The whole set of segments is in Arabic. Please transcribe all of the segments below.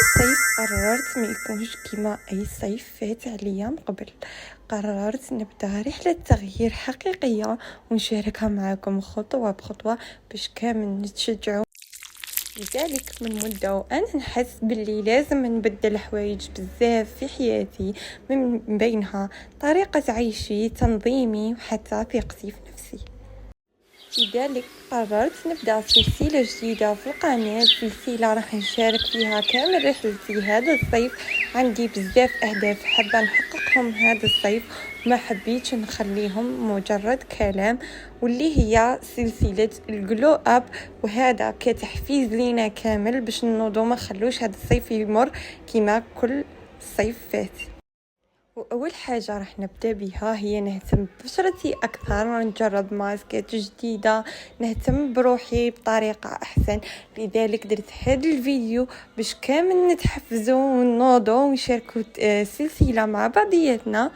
الصيف قررت ما يكونش كيما أي صيف فات عليا من قبل. قررت نبدأ رحلة تغيير حقيقية ونشاركها معكم خطوة بخطوة باش كامل نتشجعوا. لذلك من مدة وأنا نحس باللي لازم نبدل حوايج بزاف في حياتي، من بينها طريقة عيشي، تنظيمي، وحتى ثقتي في نفسي. لذلك قررت نبدأ سلسلة جديدة في القناة، سلسلة راح نشارك فيها كامل رحلتي هذا الصيف. عندي بزاف أهداف حابة نحققهم هذا الصيف، ما حبيتش نخليهم مجرد كلام، واللي هي سلسلة الجلو أب، وهذا كتحفيز لينا كامل باش نوضو ما خلوش هذا الصيف يمر كما كل صيف فات. وأول حاجة راح نبدأ بها هي نهتم ببشرتي أكثر، نجرب ماسكات جديدة، نهتم بروحي بطريقة أحسن. لذلك درت هذا الفيديو باش كامل نتحفزو ونوضو ونشاركو سلسلة مع بعضياتنا.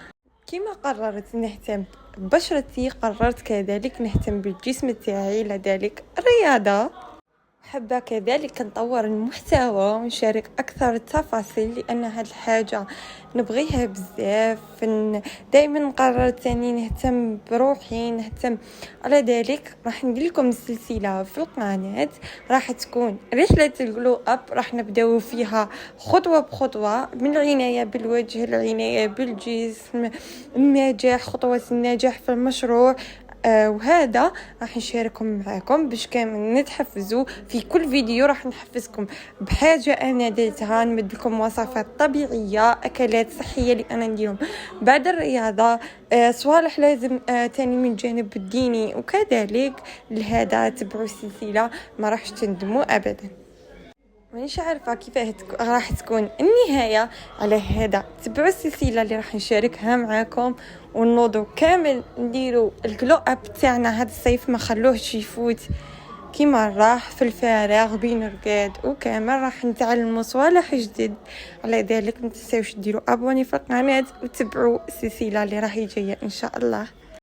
كما قررت نهتم ببشرتي، قررت كذلك نهتم بالجسم تاعي، لذلك الرياضة. حابة كذلك نطور المحتوى ونشارك أكثر التفاصيل، لأن هاد الحاجة نبغيها بزاف. دائما قررت أني نهتم بروحي، نهتم على ذلك. راح ندير لكم سلسلة في القناة راح تكون رحلة الجلو أب، راح نبداو فيها خطوة بخطوة، من العناية بالوجه، العناية بالجسم، النجاح، خطوة النجاح في المشروع. وهذا راح نشاركهم معكم باش كامل نتحفزوا. في كل فيديو راح نحفزكم بحاجة أنا درتها، نمدلكم وصفات طبيعية، أكلات صحية اللي أنا نديرهم بعد الرياضة، صوالح لازم تاني من جانب الديني. وكذلك لهذا تبعوا السلسلة، ما راحش تندموا أبدا. مانيش عارفة كيف راح تكون النهاية، على هذا تبعوا السلسلة اللي راح نشاركها معاكم، ونوضو كامل نديرو الجلو اب تاعنا هذا الصيف، ما خلوهش يفوت كيما راح في الفراغ بين رقاد. وكامل راح نتعلموا صوالح جديد، على ذلك ما تنساوش ديروا ابوني في القناة وتبعوا السلسلة اللي راح جايه ان شاء الله.